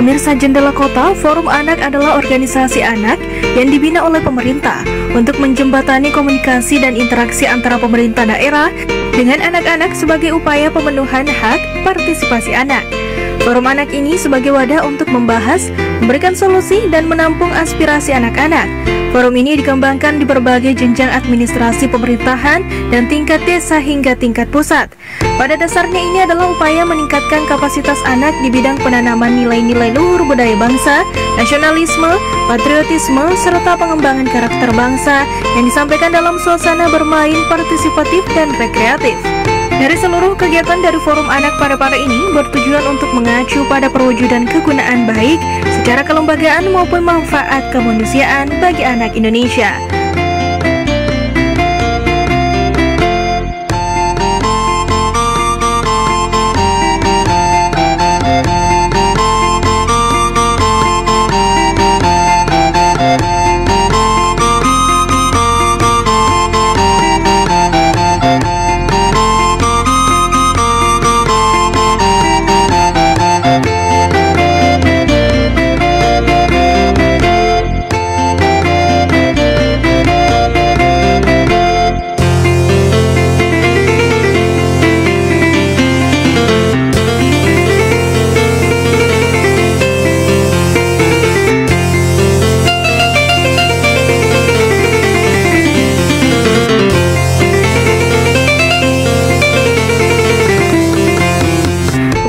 Pemirsa Jendela Kota, Forum Anak adalah organisasi anak yang dibina oleh pemerintah untuk menjembatani komunikasi dan interaksi antara pemerintah daerah dengan anak-anak sebagai upaya pemenuhan hak partisipasi anak. Forum Anak ini sebagai wadah untuk membahas, memberikan solusi, dan menampung aspirasi anak-anak. Forum ini dikembangkan di berbagai jenjang administrasi pemerintahan dan tingkat desa hingga tingkat pusat. Pada dasarnya ini adalah upaya meningkatkan kapasitas anak di bidang penanaman nilai-nilai luhur budaya bangsa, nasionalisme, patriotisme, serta pengembangan karakter bangsa yang disampaikan dalam suasana bermain partisipatif dan rekreatif. Dari seluruh kegiatan dari Forum Anak Parepare ini bertujuan untuk mengacu pada perwujudan kegunaan baik secara kelembagaan maupun manfaat kemanusiaan bagi anak Indonesia.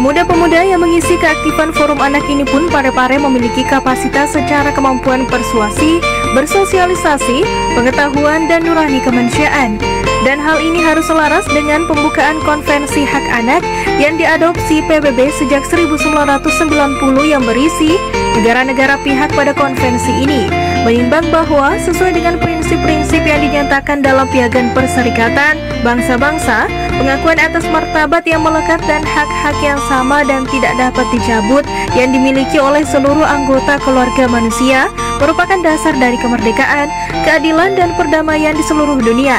Pemuda-pemuda yang mengisi keaktifan Forum Anak ini pun Parepare memiliki kapasitas secara kemampuan persuasi, bersosialisasi, pengetahuan, dan nurani kemanusiaan. Dan hal ini harus selaras dengan pembukaan konvensi hak anak yang diadopsi PBB sejak 1990 yang berisi negara-negara pihak pada konvensi ini menimbang bahwa sesuai dengan prinsip-prinsip yang dinyatakan dalam Piagam Perserikatan Bangsa-Bangsa, pengakuan atas martabat yang melekat dan hak-hak yang sama dan tidak dapat dicabut yang dimiliki oleh seluruh anggota keluarga manusia merupakan dasar dari kemerdekaan, keadilan, dan perdamaian di seluruh dunia.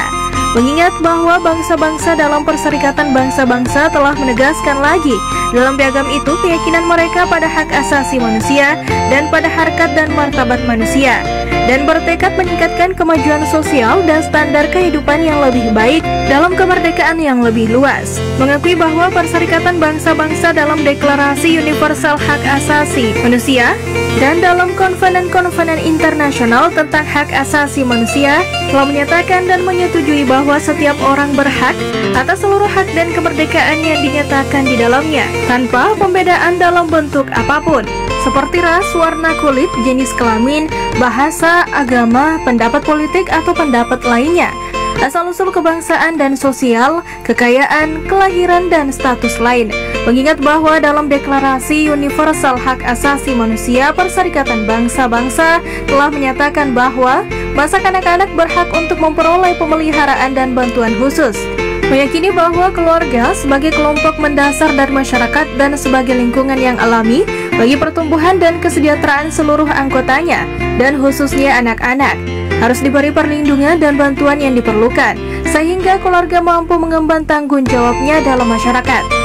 Mengingat bahwa bangsa-bangsa dalam Perserikatan Bangsa-Bangsa telah menegaskan lagi dalam piagam itu keyakinan mereka pada hak asasi manusia dan pada harkat dan martabat manusia, dan bertekad meningkatkan kemajuan sosial dan standar kehidupan yang lebih baik dalam kemerdekaan yang lebih luas. Mengakui bahwa Perserikatan Bangsa-Bangsa dalam Deklarasi Universal Hak Asasi Manusia dan dalam konvenen-konvenen internasional tentang hak asasi manusia telah menyatakan dan menyetujui bahwa setiap orang berhak atas seluruh hak dan kemerdekaan yang dinyatakan di dalamnya, tanpa pembedaan dalam bentuk apapun, seperti ras, warna kulit, jenis kelamin, bahasa, agama, pendapat politik, atau pendapat lainnya, asal-usul kebangsaan dan sosial, kekayaan, kelahiran, dan status lain. Mengingat bahwa dalam Deklarasi Universal Hak Asasi Manusia Perserikatan Bangsa-Bangsa telah menyatakan bahwa masa kanak-kanak berhak untuk memperoleh pemeliharaan dan bantuan khusus, meyakini bahwa keluarga sebagai kelompok mendasar dari masyarakat dan sebagai lingkungan yang alami bagi pertumbuhan dan kesejahteraan seluruh anggotanya, dan khususnya anak-anak, harus diberi perlindungan dan bantuan yang diperlukan, sehingga keluarga mampu mengemban tanggung jawabnya dalam masyarakat.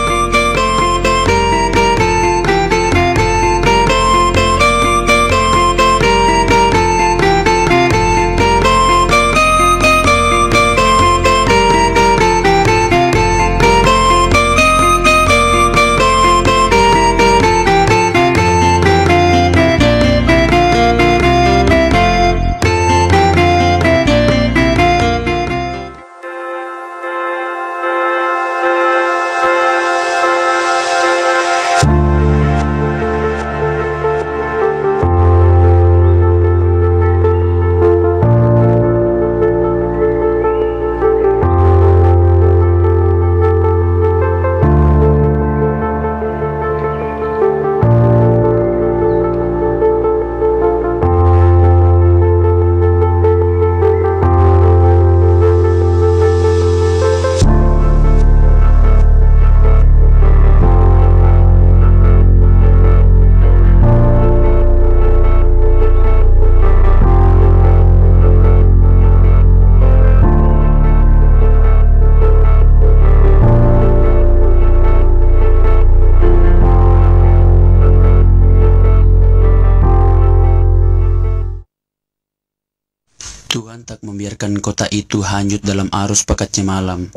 membiarkan kota itu hanyut dalam arus pekatnya malam.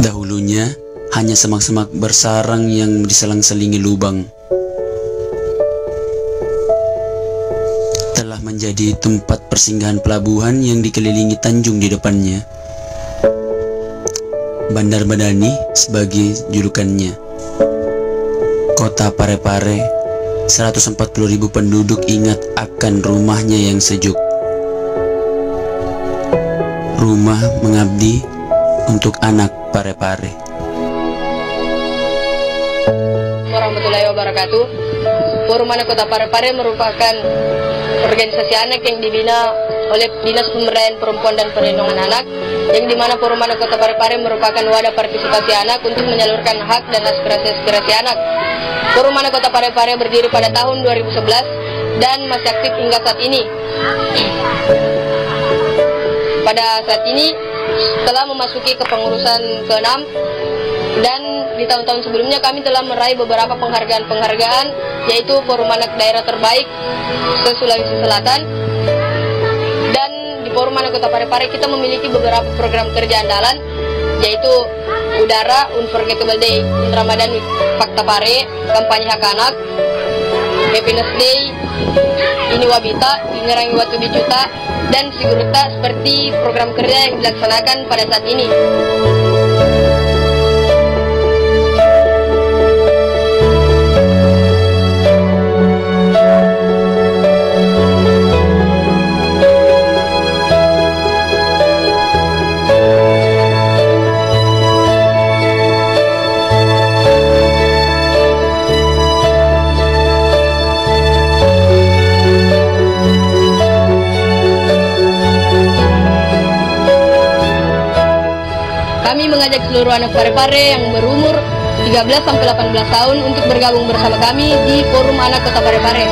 Dahulunya hanya semak-semak bersarang yang diselang-selingi lubang. Telah menjadi tempat persinggahan pelabuhan yang dikelilingi tanjung di depannya. Bandar Madani sebagai julukannya. Kota Parepare, 140.000 penduduk ingat akan rumahnya yang sejuk. Rumah mengabdi untuk anak Parepare. Warahmatullahi wabarakatuh. Forum Anak Kota Parepare merupakan organisasi anak yang dibina oleh Dinas Pemberdayaan Perempuan dan Perlindungan Anak, yang dimana Forum Anak Kota Parepare merupakan wadah partisipasi anak untuk menyalurkan hak dan aspirasi-aspirasi anak. Forum Anak Kota Parepare berdiri pada tahun 2011 dan masih aktif hingga saat ini. Pada saat ini telah memasuki kepengurusan ke-6, dan di tahun-tahun sebelumnya kami telah meraih beberapa penghargaan-penghargaan, yaitu Forum Anak Daerah Terbaik se-Sulawesi Selatan. Dan di Forum Anak Kota Parepare kita memiliki beberapa program kerja andalan, yaitu Udara, Unforgettable Day, Ramadan Fakta Pare, Kampanye Hak Anak, Happiness Day, Ini Wabita, Ingerangi Watu Bicuta, dan Sigurta seperti program kerja yang dilaksanakan pada saat ini. Kami mengajak seluruh anak Parepare yang berumur 13-18 tahun untuk bergabung bersama kami di Forum Anak Kota Parepare.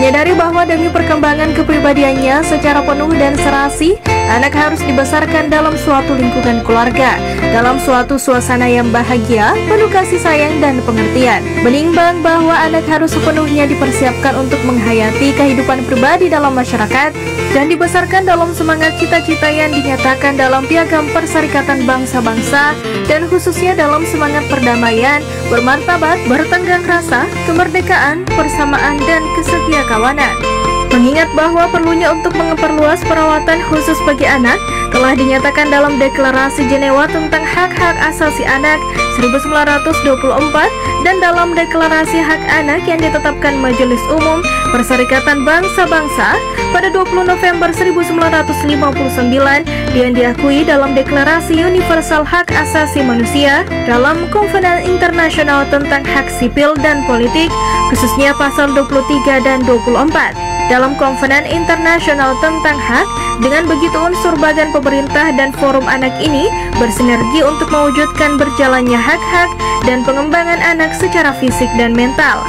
Menyadari bahwa demi perkembangan kepribadiannya secara penuh dan serasi, anak harus dibesarkan dalam suatu lingkungan keluarga, dalam suatu suasana yang bahagia, penuh kasih sayang dan pengertian. Menimbang bahwa anak harus sepenuhnya dipersiapkan untuk menghayati kehidupan pribadi dalam masyarakat dan dibesarkan dalam semangat cita-cita yang dinyatakan dalam Piagam Perserikatan Bangsa-Bangsa, dan khususnya dalam semangat perdamaian, bermartabat, bertenggang rasa, kemerdekaan, persamaan, dan kesetiakawanan. Mengingat bahwa perlunya untuk memperluas perawatan khusus bagi anak telah dinyatakan dalam Deklarasi Jenewa tentang Hak-Hak Asasi Anak 1924 dan dalam Deklarasi Hak Anak yang ditetapkan Majelis Umum Perserikatan Bangsa-Bangsa pada 20 November 1959 yang diakui dalam Deklarasi Universal Hak Asasi Manusia dalam Konvenen Internasional tentang Hak Sipil dan Politik, khususnya pasal 23 dan 24. Dalam Konvenen Internasional tentang Hak, dengan begitu unsur badan pemerintah dan forum anak ini bersinergi untuk mewujudkan berjalannya hak-hak dan pengembangan anak secara fisik dan mental.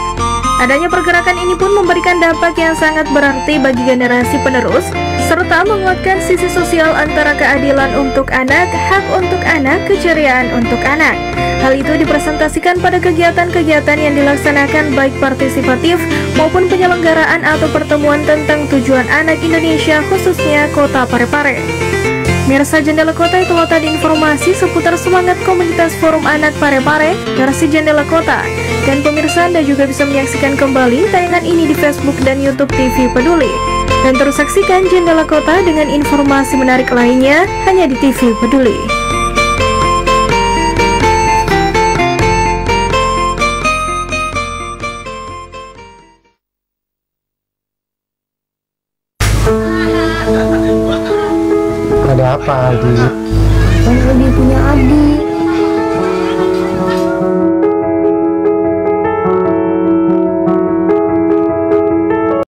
Adanya pergerakan ini pun memberikan dampak yang sangat berarti bagi generasi penerus, serta menguatkan sisi sosial antara keadilan untuk anak, hak untuk anak, keceriaan untuk anak. Hal itu dipresentasikan pada kegiatan-kegiatan yang dilaksanakan baik partisipatif maupun penyelenggaraan atau pertemuan tentang tujuan anak Indonesia, khususnya Kota Parepare. Mirsa Jendela Kota, itulah tadi informasi seputar semangat komunitas Forum Anak Parepare versi Jendela Kota. Dan pemirsa, Anda juga bisa menyaksikan kembali tayangan ini di Facebook dan YouTube TV Peduli. Dan terus saksikan Jendela Kota dengan informasi menarik lainnya hanya di TV Peduli. Ada apa, Aldi? Kan Aldi punya adik.